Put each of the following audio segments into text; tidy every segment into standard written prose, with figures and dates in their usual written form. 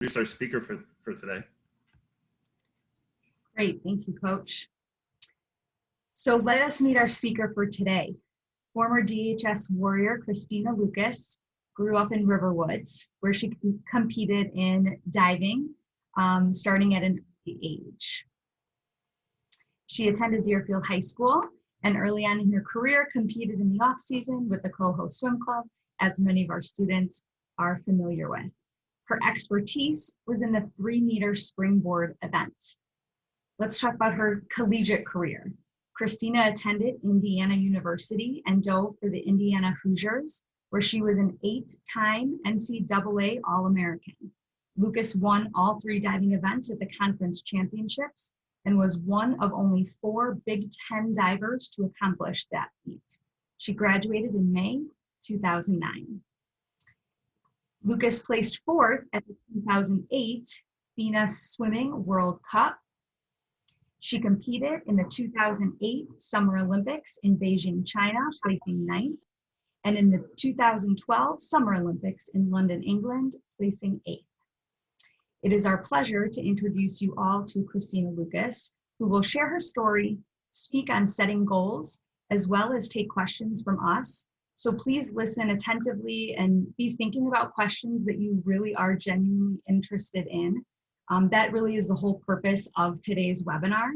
Introduce our speaker for today. Great, thank you, Coach. So let us meet our speaker for today. Former DHS warrior Christina Lucas grew up in Riverwoods, where she competed in diving, starting at an early age. She attended Deerfield High School and early on in her career competed in the off-season with the Coho Swim Club, as many of our students are familiar with. Her expertise was in the 3-meter springboard event. Let's talk about her collegiate career. Christina attended Indiana University and dove for the Indiana Hoosiers, where she was an 8-time NCAA All-American. Lucas won all 3 diving events at the conference championships and was one of only 4 Big Ten divers to accomplish that feat. She graduated in May 2009. Lucas placed 4th at the 2008 FINA Swimming World Cup. She competed in the 2008 Summer Olympics in Beijing, China, placing 9th, and in the 2012 Summer Olympics in London, England, placing 8th. It is our pleasure to introduce you all to Christina Lucas, who will share her story, speak on setting goals, as well as take questions from us. So please listen attentively and be thinking about questions that you really are genuinely interested in. That really is the whole purpose of today's webinar.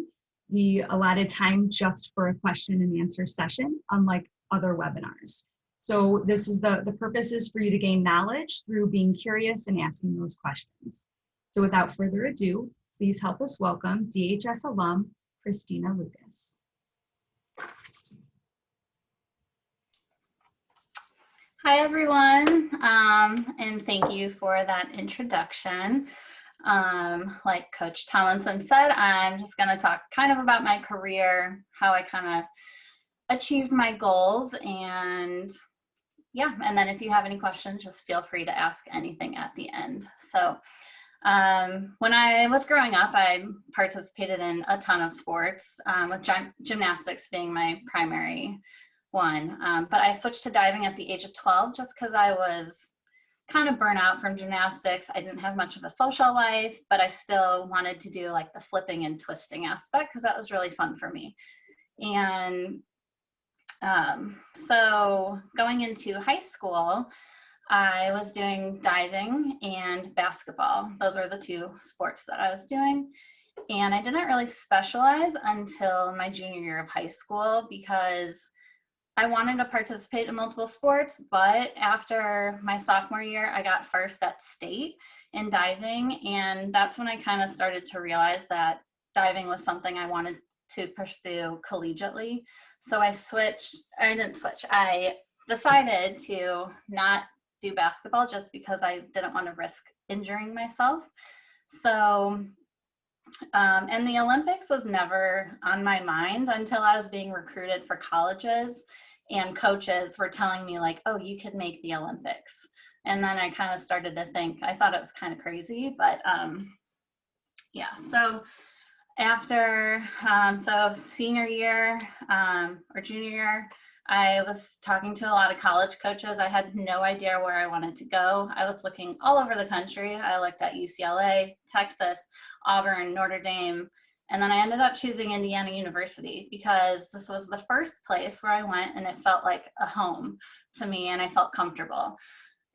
We allotted time just for a question and answer session, unlike other webinars. So this is the purpose is for you to gain knowledge through being curious and asking those questions. So without further ado, please help us welcome DHS alum, Christina Lucas. Hi, everyone, and thank you for that introduction. Like Coach Tomlinson said, I'm just going to talk kind of about my career, how I kind of achieved my goals, and yeah, and then if you have any questions, just feel free to ask anything at the end. So when I was growing up, I participated in a ton of sports, with gymnastics being my primary one, but I switched to diving at the age of 12 just because I was kind of burnt out from gymnastics. I didn't have much of a social life, but I still wanted to do like the flipping and twisting aspect because that was really fun for me. And so going into high school, I was doing diving and basketball. Those were the 2 sports that I was doing. And I didn't really specialize until my junior year of high school because I wanted to participate in multiple sports, but after my sophomore year, I got first at state in diving, and that's when I kind of started to realize that diving was something I wanted to pursue collegiately. So I decided to not do basketball just because I didn't want to risk injuring myself. So and the Olympics was never on my mind until I was being recruited for colleges and coaches were telling me like, oh, you could make the Olympics. And then I kind of started to think, I thought it was kind of crazy, but yeah. So after, so senior year or junior year, I was talking to a lot of college coaches. I had no idea where I wanted to go. I was looking all over the country. I looked at UCLA, Texas, Auburn, Notre Dame, and then I ended up choosing Indiana University because this was the first place where I went and it felt like a home to me and I felt comfortable.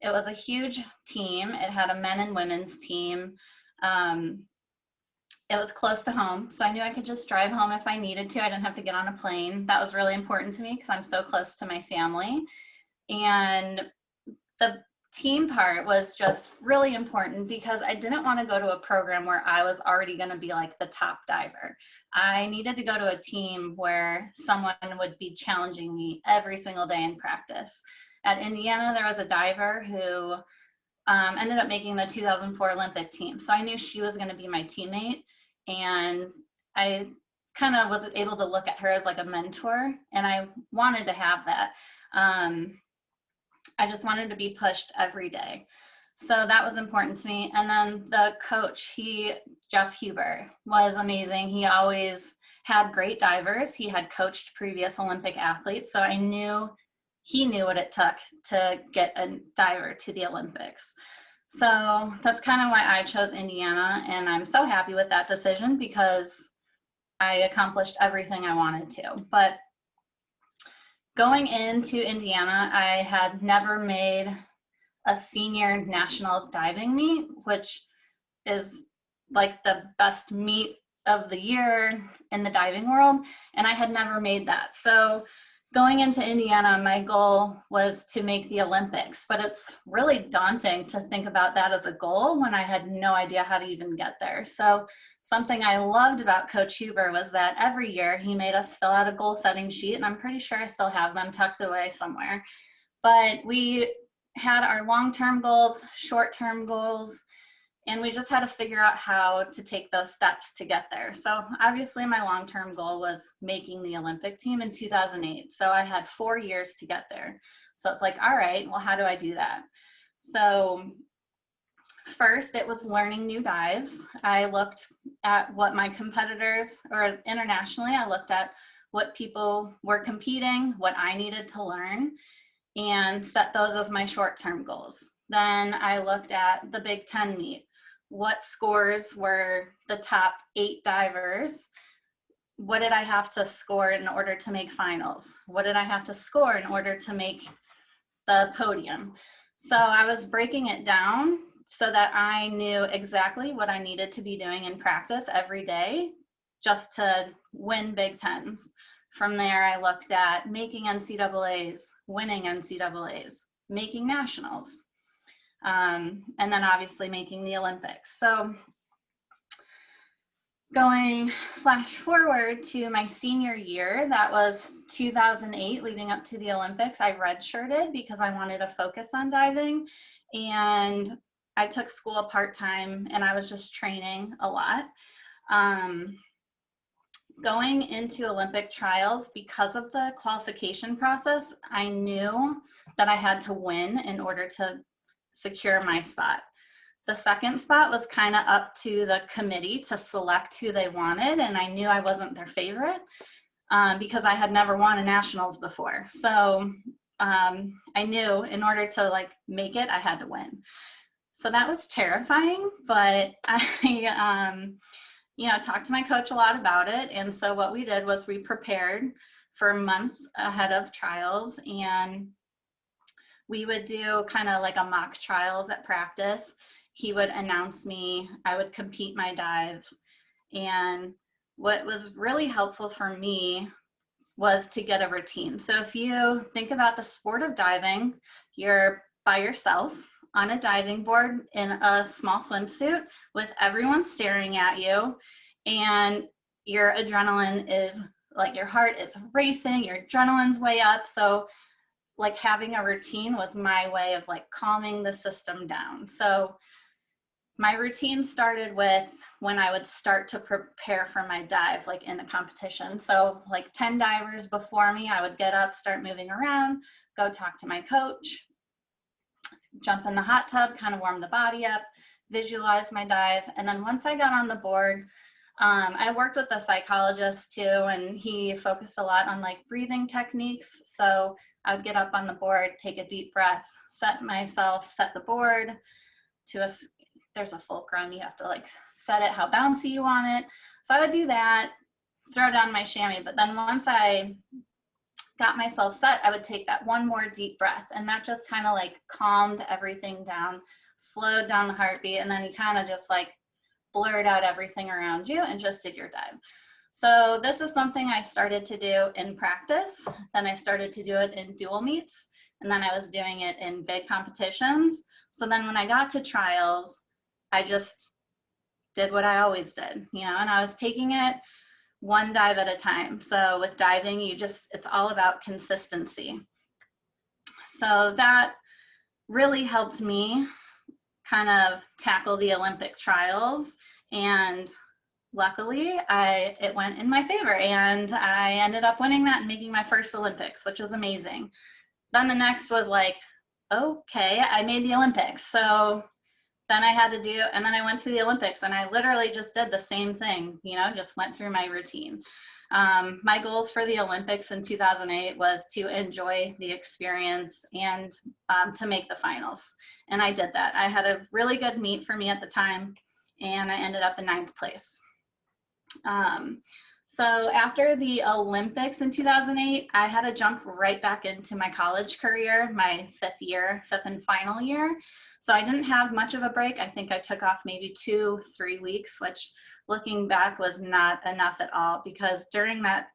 It was a huge team. It had a men and women's team. It was close to home, so I knew I could just drive home if I needed to. I didn't have to get on a plane. That was really important to me because I'm so close to my family. And the team part was just really important because I didn't want to go to a program where I was already going to be like the top diver. I needed to go to a team where someone would be challenging me every single day in practice. At Indiana, there was a diver who ended up making the 2004 Olympic team. So I knew she was going to be my teammate. And I kind of was able to look at her as like a mentor, and I wanted to have that. I just wanted to be pushed every day. So that was important to me. And then the coach, Jeff Huber, was amazing. He always had great divers. He had coached previous Olympic athletes. So I knew he knew what it took to get a diver to the Olympics. So that's kind of why I chose Indiana, and I'm so happy with that decision because I accomplished everything I wanted to. But going into Indiana, I had never made a senior national diving meet, which is like the best meet of the year in the diving world, and I had never made that. So going into Indiana, my goal was to make the Olympics, but it's really daunting to think about that as a goal when I had no idea how to even get there. So something I loved about Coach Huber was that every year he made us fill out a goal setting sheet, and I'm pretty sure I still have them tucked away somewhere. But we had our long-term goals, short-term goals, and we just had to figure out how to take those steps to get there. So obviously my long-term goal was making the Olympic team in 2008. So I had 4 years to get there. So it's like, all right, well, how do I do that? So first it was learning new dives. I looked at what my competitors, or internationally, I looked at what people were competing, what I needed to learn, and set those as my short-term goals. Then I looked at the Big Ten meet. What scores were the top 8 divers? What did I have to score in order to make finals? What did I have to score in order to make the podium? So I was breaking it down so that I knew exactly what I needed to be doing in practice every day just to win Big Tens. From there, I looked at making NCAAs, winning NCAAs, making nationals, and then obviously making the Olympics. So going flash forward to my senior year, that was 2008, leading up to the Olympics, I redshirted because I wanted to focus on diving, and I took school part-time and I was just training a lot. Going into Olympic trials, because of the qualification process, I knew that I had to win in order to secure my spot. The second spot was kind of up to the committee to select who they wanted, and I knew I wasn't their favorite because I had never won a nationals before. So I knew in order to like make it, I had to win. So that was terrifying, but I talked to my coach a lot about it. And so what we did was we prepared for months ahead of trials, and we would do kind of like a mock trials at practice. He would announce me, I would compete my dives. And what was really helpful for me was to get a routine. So if you think about the sport of diving, you're by yourself on a diving board in a small swimsuit with everyone staring at you, and your adrenaline is like, your heart is racing, your adrenaline's way up. So like having a routine was my way of like calming the system down. So my routine started with when I would start to prepare for my dive, like in a competition. So like 10 divers before me, I would get up, start moving around, go talk to my coach, jump in the hot tub, kind of warm the body up, visualize my dive. And then once I got on the board, I worked with a psychologist too, and he focused a lot on like breathing techniques. So I would get up on the board, take a deep breath, set the board to there's a fulcrum, you have to like set it how bouncy you want it. So I would do that, throw down my chamois, but then once I got myself set, I would take that one more deep breath, and that just kind of like calmed everything down, slowed down the heartbeat, and then you kind of just like blurred out everything around you and just did your dive. So this is something I started to do in practice, then I started to do it in dual meets, and then I was doing it in big competitions. So then when I got to trials, I just did what I always did, and I was taking it one dive at a time. So with diving, it's all about consistency. So that really helped me kind of tackle the Olympic trials, and luckily it went in my favor, and I ended up winning that and making my first Olympics, which was amazing. Then the next was like, okay, I made the Olympics. So then I had to do, and then I went to the Olympics, and I literally just did the same thing, you know, just went through my routine. My goals for the Olympics in 2008 was to enjoy the experience and to make the finals. And I did that. I had a really good meet for me at the time, and I ended up in 9th place. So after the Olympics in 2008, I had to jump right back into my college career, my 5th and final year. So I didn't have much of a break. I think I took off maybe 2-3 weeks, which looking back was not enough at all, because during that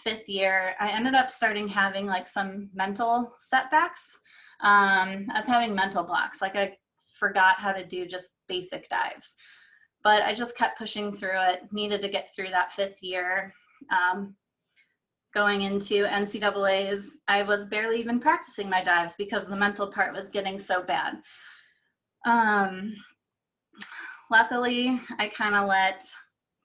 5th year, I ended up starting having like some mental setbacks. I was having mental blocks. Like I forgot how to do just basic dives. But I just kept pushing through it, needed to get through that 5th year. Going into NCAAs, I was barely even practicing my dives because the mental part was getting so bad. Luckily, I kind of let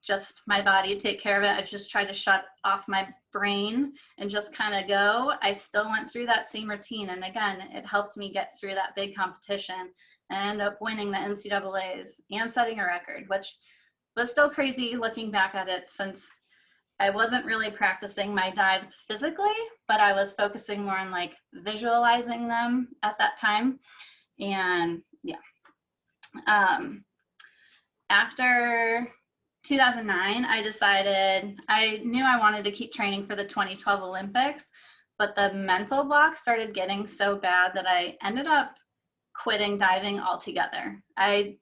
just my body take care of it. I just tried to shut off my brain and just kind of go. I still went through that same routine. And again, it helped me get through that big competition and end up winning the NCAAs and setting a record, which was still crazy looking back at it, since I wasn't really practicing my dives physically, but I was focusing more on like visualizing them at that time. And yeah. After 2009, I decided, I knew I wanted to keep training for the 2012 Olympics, but the mental block started getting so bad that I ended up quitting diving altogether. I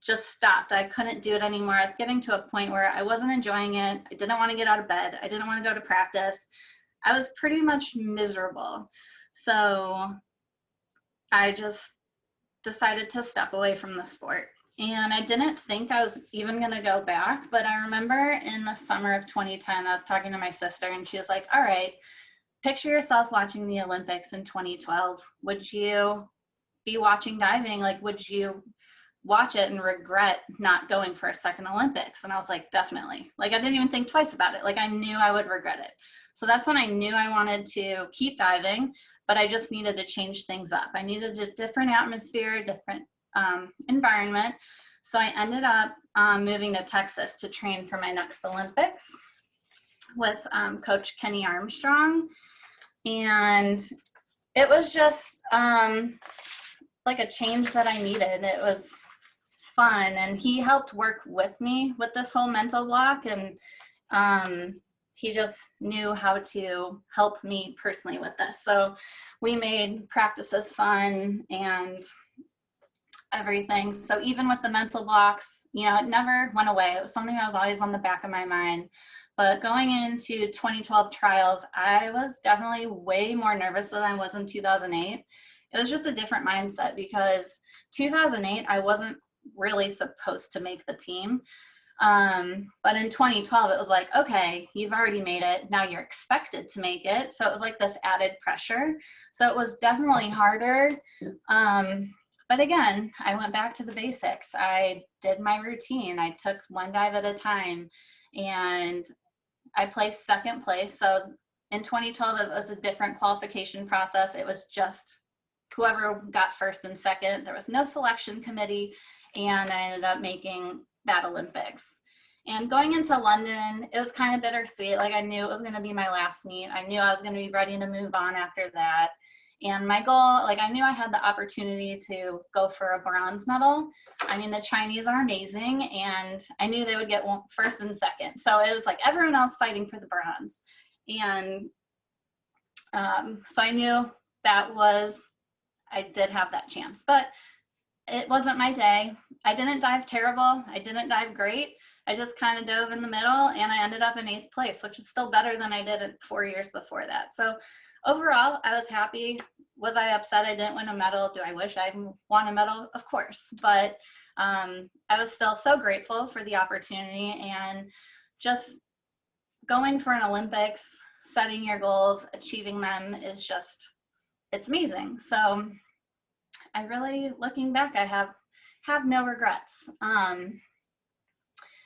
just stopped. I couldn't do it anymore. I was getting to a point where I wasn't enjoying it. I didn't want to get out of bed. I didn't want to go to practice. I was pretty much miserable. So I just decided to step away from the sport. And I didn't think I was even going to go back, but I remember in the summer of 2010, I was talking to my sister and she was like, all right, picture yourself watching the Olympics in 2012. Would you be watching diving? Like, would you watch it and regret not going for a second Olympics? And I was like, definitely. Like, I didn't even think twice about it. Like, I knew I would regret it. So that's when I knew I wanted to keep diving, but I just needed to change things up. I needed a different atmosphere, different environment. So I ended up moving to Texas to train for my next Olympics with Coach Kenny Armstrong. And it was just like a change that I needed. It was fun, and he helped work with me with this whole mental block, and he just knew how to help me personally with this. So we made practices fun and everything. So even with the mental blocks, you know, it never went away. It was something that was always on the back of my mind. But going into 2012 trials, I was definitely way more nervous than I was in 2008. It was just a different mindset, because 2008, I wasn't really supposed to make the team. But in 2012, it was like, okay, you've already made it. Now you're expected to make it. So it was like this added pressure. So it was definitely harder. But again, I went back to the basics. I did my routine. I took one dive at a time, and I placed 2nd place. So in 2012, it was a different qualification process. It was just whoever got 1st and 2nd. There was no selection committee, and I ended up making that Olympics. And going into London, it was kind of bittersweet. Like, I knew it was going to be my last meet. I knew I was going to be ready to move on after that. And my goal, like, I knew I had the opportunity to go for a bronze medal. I mean, the Chinese are amazing, and I knew they would get 1st and 2nd. So it was like everyone else fighting for the bronze. And so I knew that I did have that chance, but it wasn't my day. I didn't dive terrible. I didn't dive great. I just kind of dove in the middle, and I ended up in 8th place, which is still better than I did 4 years before that. So overall, I was happy. Was I upset I didn't win a medal? Do I wish I'd won a medal? Of course. But I was still so grateful for the opportunity, and just going for an Olympics, setting your goals, achieving them is just, it's amazing. So I really, looking back, I have no regrets.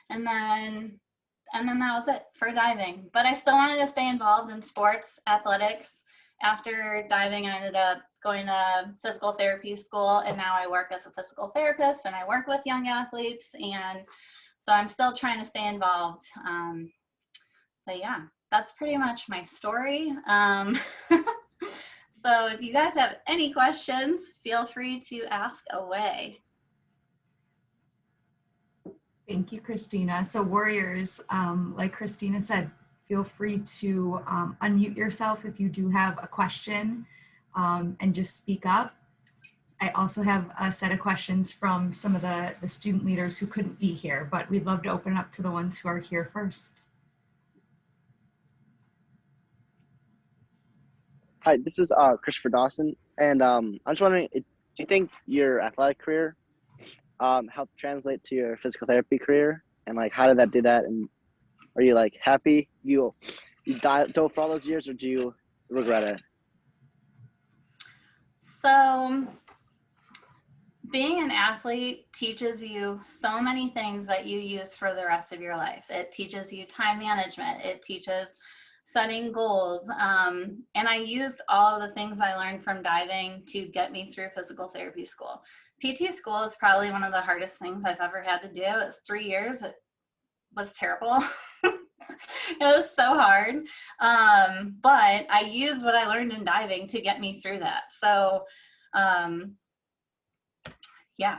And then that was it for diving. But I still wanted to stay involved in sports, athletics. After diving, I ended up going to physical therapy school, and now I work as a physical therapist and I work with young athletes, and so I'm still trying to stay involved. But yeah, that's pretty much my story. So if you guys have any questions, feel free to ask away. Thank you, Christina. So Warriors, like Christina said, feel free to unmute yourself if you do have a question and just speak up. I also have a set of questions from some of the student leaders who couldn't be here, but we'd love to open up to the ones who are here first. Hi, this is Christopher Dawson, and I'm just wondering, do you think your athletic career helped translate to your physical therapy career, and like how did that do that? And are you like happy you dove for all those years, or do you regret it? So being an athlete teaches you so many things that you use for the rest of your life. It teaches you time management. It teaches setting goals. And I used all of the things I learned from diving to get me through physical therapy school. PT school is probably one of the hardest things I've ever had to do. It was 3 years. It was terrible. It was so hard. But I used what I learned in diving to get me through that. So, yeah.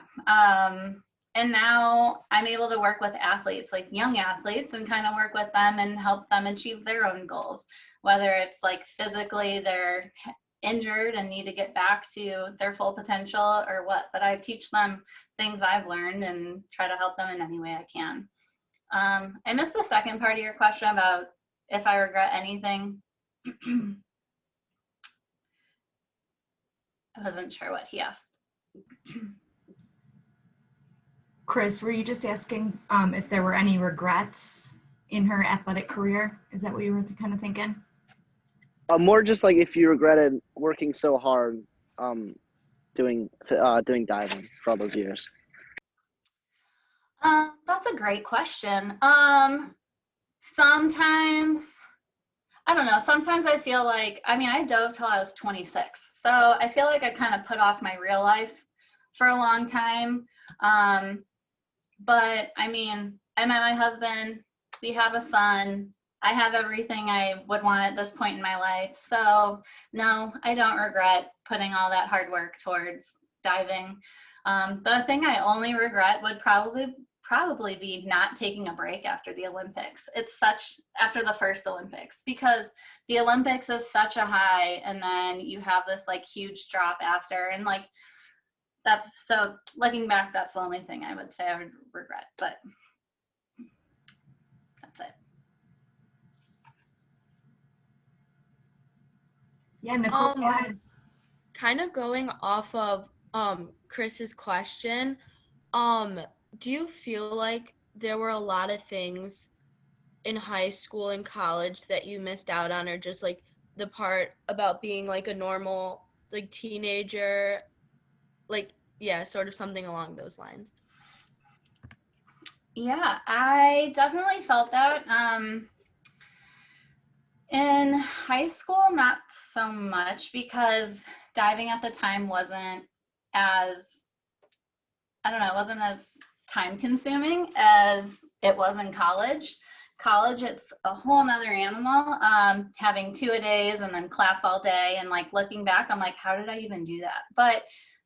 And now I'm able to work with athletes, like young athletes, and kind of work with them and help them achieve their own goals, whether it's like physically they're injured and need to get back to their full potential or what. But I teach them things I've learned and try to help them in any way I can. I missed the second part of your question about if I regret anything. I wasn't sure what he asked. Chris, were you just asking if there were any regrets in her athletic career? Is that what you were kind of thinking? More just like if you regretted working so hard doing diving for all those years. That's a great question. Sometimes, I don't know, sometimes I feel like, I dove till I was 26. So I feel like I kind of put off my real life for a long time. But I met my husband, we have a son, I have everything I would want at this point in my life. So no, I don't regret putting all that hard work towards diving. The thing I only regret would probably be not taking a break after the Olympics. After the first Olympics, because the Olympics is such a high and then you have this like huge drop after, and like, so looking back, that's the only thing I would say I would regret, but that's it. Yeah, Nicole, go ahead. Kind of going off of Chris's question, do you feel like there were a lot of things in high school and college that you missed out on, or just like the part about being like a normal like teenager, like yeah, sort of something along those lines? Yeah, I definitely felt that. In high school, not so much, because diving at the time wasn't as time consuming as it was in college. College, it's a whole nother animal, having 2-a-days and then class all day, and like looking back, I'm like, how did I even do that? But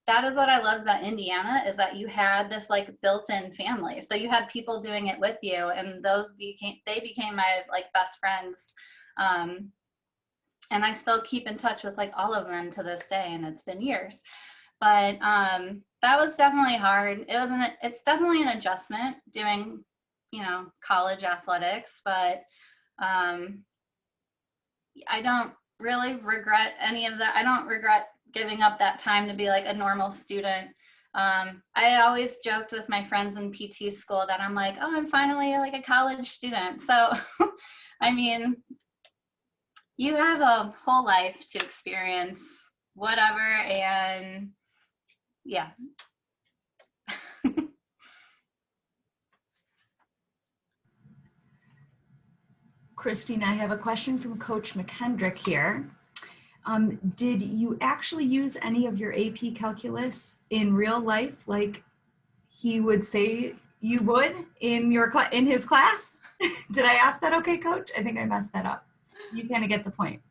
that is what I loved about Indiana, is that you had this like built-in family. So you had people doing it with you, and they became my like best friends. And I still keep in touch with like all of them to this day, and it's been years. But that was definitely hard. It's definitely an adjustment doing, college athletics, but I don't really regret any of that. I don't regret giving up that time to be like a normal student. I always joked with my friends in PT school that I'm like, oh, I'm finally like a college student. So, you have a whole life to experience whatever, and yeah. Christina, I have a question from Coach McKendrick here. Did you actually use any of your AP calculus in real life, like he would say you would in his class? Did I ask that okay, Coach? I think I messed that up. You kind of get the point.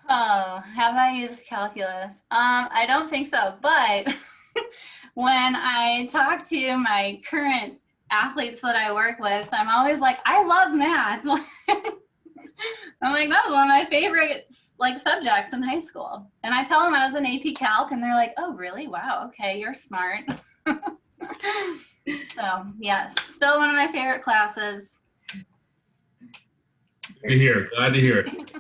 Oh, have I used calculus? I don't think so, but when I talk to my current athletes that I work with, I'm always like, I love math. I'm like, that was one of my favorite like subjects in high school. And I tell them I was an AP Calc, and they're like, oh, really? Wow, okay, you're smart. So yes, still one of my favorite classes. Good to hear. Glad to hear it.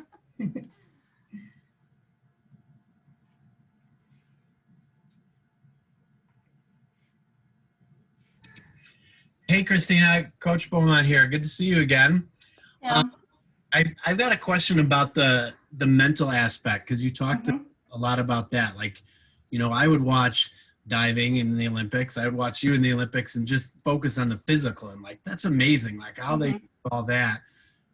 Hey, Christina, Coach Beaumont here. Good to see you again. Yeah. I've got a question about the mental aspect, because you talked a lot about that. Like, you know, I would watch diving in the Olympics. I would watch you in the Olympics and just focus on the physical. And like, that's amazing, like how they do all that.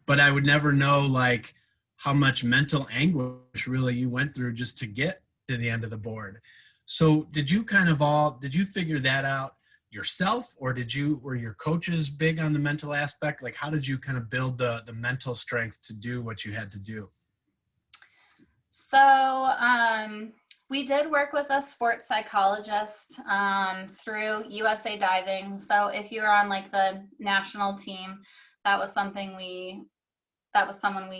But I would never know like how much mental anguish really you went through just to get to the end of the board. So did you figure that out yourself, or were your coaches big on the mental aspect? Like, how did you kind of build the mental strength to do what you had to do? So we did work with a sports psychologist through USA Diving. So if you were on like the national team, that was someone we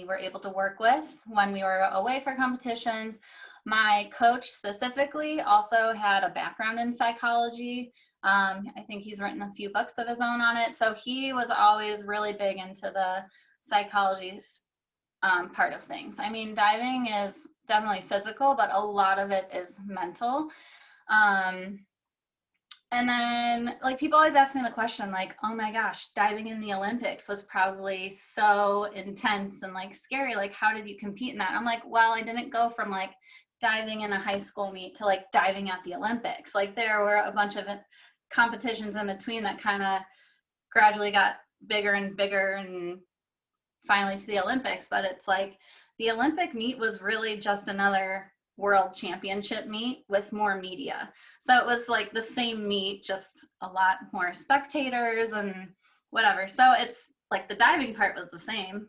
were able to work with when we were away for competitions. My coach specifically also had a background in psychology. I think he's written a few books of his own on it. So he was always really big into the psychology part of things. I mean, diving is definitely physical, but a lot of it is mental. And then like people always ask me the question like, oh my gosh, diving in the Olympics was probably so intense and like scary. Like, how did you compete in that? I'm like, well, I didn't go from like diving in a high school meet to like diving at the Olympics. Like there were a bunch of competitions in between that kind of gradually got bigger and bigger and finally to the Olympics. But it's like the Olympic meet was really just another world championship meet with more media. So it was like the same meet, just a lot more spectators and whatever. So it's like the diving part was the same.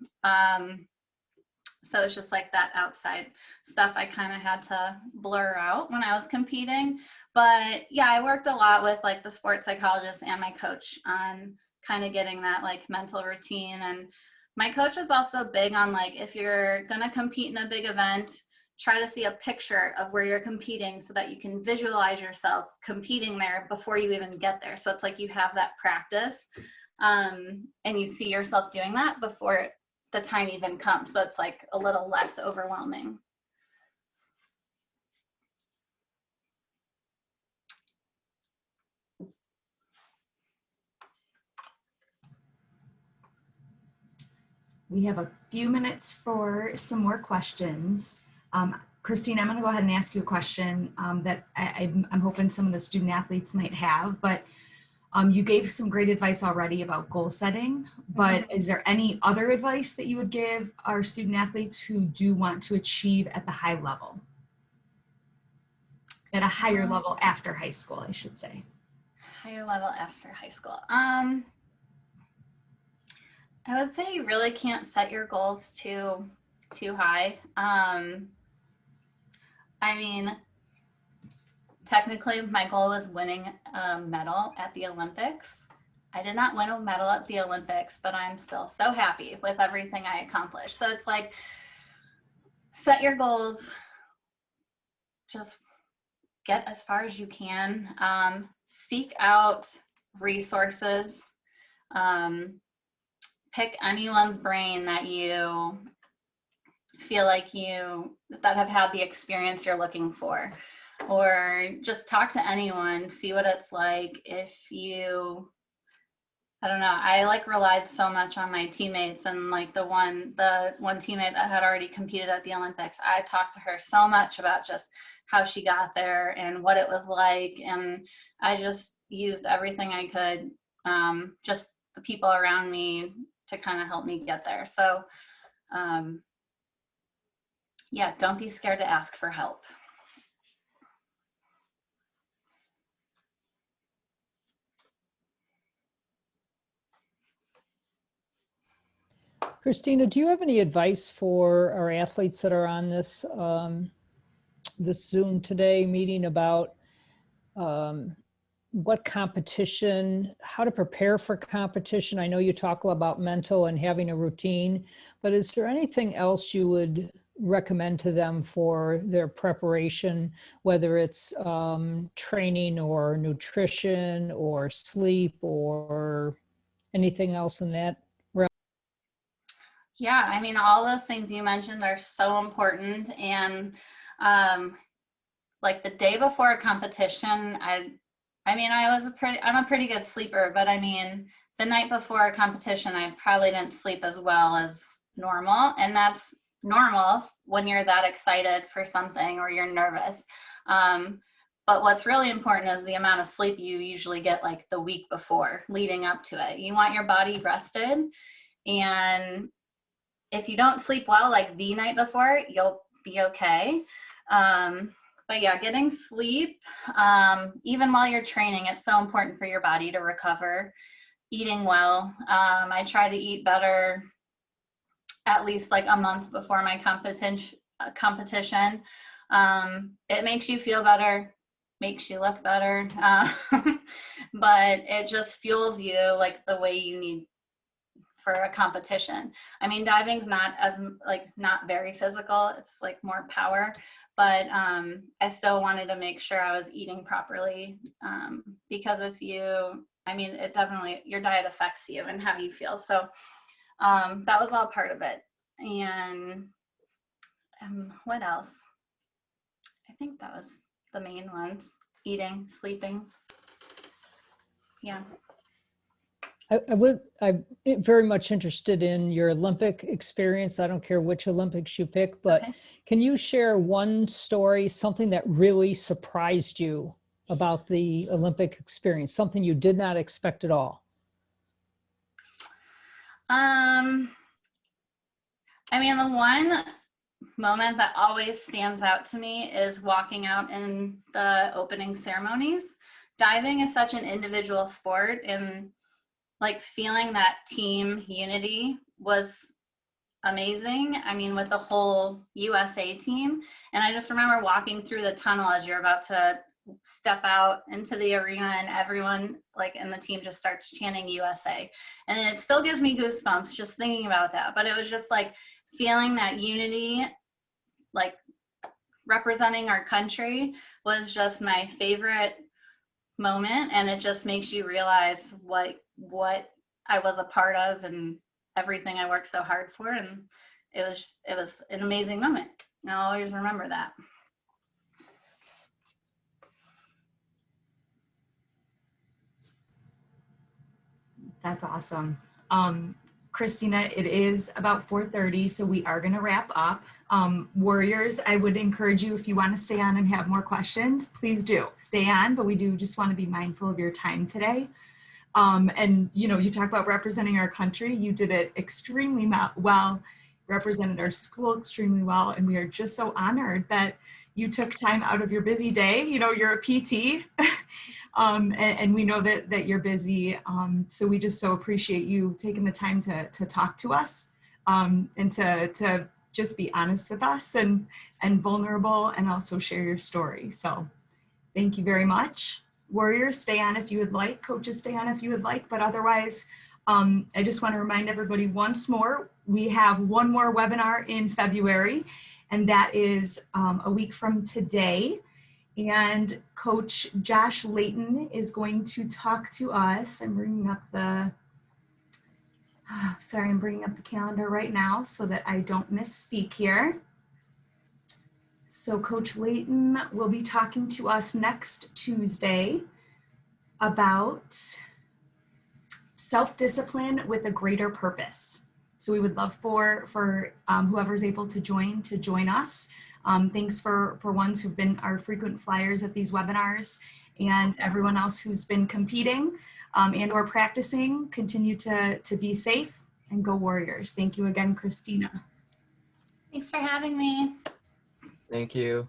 So it's just like that outside stuff I kind of had to blur out when I was competing. But yeah, I worked a lot with like the sports psychologist and my coach on kind of getting that like mental routine. And my coach is also big on like, if you're going to compete in a big event, try to see a picture of where you're competing so that you can visualize yourself competing there before you even get there. So it's like you have that practice and you see yourself doing that before the time even comes. So it's like a little less overwhelming. We have a few minutes for some more questions. Christine, I'm going to go ahead and ask you a question that I'm hoping some of the student athletes might have, but you gave some great advice already about goal setting, but is there any other advice that you would give our student athletes who do want to achieve at the high level? At a higher level after high school, I should say. Higher level after high school. I would say you really can't set your goals too high. I mean, technically my goal was winning a medal at the Olympics. I did not win a medal at the Olympics, but I'm still so happy with everything I accomplished. So it's like, set your goals, just get as far as you can, seek out resources, pick anyone's brain that you feel like that have had the experience you're looking for, or just talk to anyone, see what it's like. If you, I don't know, I like relied so much on my teammates, and like the one teammate that had already competed at the Olympics, I talked to her so much about just how she got there and what it was like, and I just used everything I could, just the people around me to kind of help me get there. So yeah, don't be scared to ask for help. Christina, do you have any advice for our athletes that are on this this Zoom today meeting about what competition, how to prepare for competition? I know you talk about mental and having a routine, but is there anything else you would recommend to them for their preparation, whether it's training or nutrition or sleep or anything else in that realm? Yeah, I mean, all those things you mentioned are so important. And like the day before a competition, I'm a pretty good sleeper, but I mean, the night before a competition, I probably didn't sleep as well as normal. And that's normal when you're that excited for something or you're nervous. But what's really important is the amount of sleep you usually get like the week before leading up to it. You want your body rested. And if you don't sleep well, like the night before, you'll be okay. But yeah, getting sleep, even while you're training, it's so important for your body to recover. Eating well. I try to eat better at least like a month before my competition. It makes you feel better, makes you look better, but it just fuels you like the way you need for a competition. I mean, diving's not very physical. It's like more power, but I still wanted to make sure I was eating properly, because it definitely, your diet affects you and how you feel. So that was all part of it. And what else? I think that was the main ones: eating, sleeping. Yeah. I'm very much interested in your Olympic experience. I don't care which Olympics you pick, but Okay. Can you share one story, something that really surprised you about the Olympic experience, something you did not expect at all? I mean, the one moment that always stands out to me is walking out in the opening ceremonies. Diving is such an individual sport, and like feeling that team unity was amazing. I mean, with the whole USA team. And I just remember walking through the tunnel as you're about to step out into the arena, and everyone like in the team just starts chanting USA. And it still gives me goosebumps just thinking about that. But it was just like feeling that unity, like representing our country, was just my favorite moment. And it just makes you realize what I was a part of and everything I worked so hard for. And it was an amazing moment. And I'll always remember that. That's awesome. Christina, it is about 4:30, so we are going to wrap up. Warriors, I would encourage you, if you want to stay on and have more questions, please do stay on, but we do just want to be mindful of your time today. And you talk about representing our country. You did it extremely well, represented our school extremely well, and we are just so honored that you took time out of your busy day. You're a PT, and we know that you're busy. So we just so appreciate you taking the time to talk to us, and to just be honest with us and vulnerable, and also share your story. So thank you very much. Warriors, stay on if you would like. Coaches, stay on if you would like. But otherwise, I just want to remind everybody once more, we have one more webinar in February, and that is a week from today. And Coach Josh Layton is going to talk to us. I'm bringing up the calendar right now so that I don't misspeak here. So Coach Layton will be talking to us next Tuesday about self-discipline with a greater purpose. So we would love for whoever's able to join us. Thanks for ones who've been our frequent flyers at these webinars, and everyone else who's been competing and or practicing. Continue to be safe, and go Warriors. Thank you again, Christina. Thanks for having me. Thank you.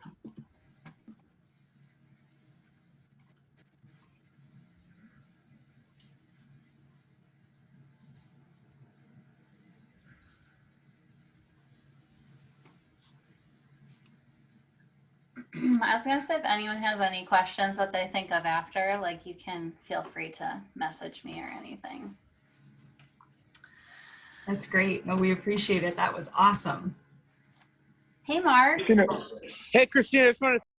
I was gonna say if anyone has any questions that they think of after, like you can feel free to message me or anything. That's great. No, we appreciate it. That was awesome. Hey, Mark. Hey, Christina, I just want to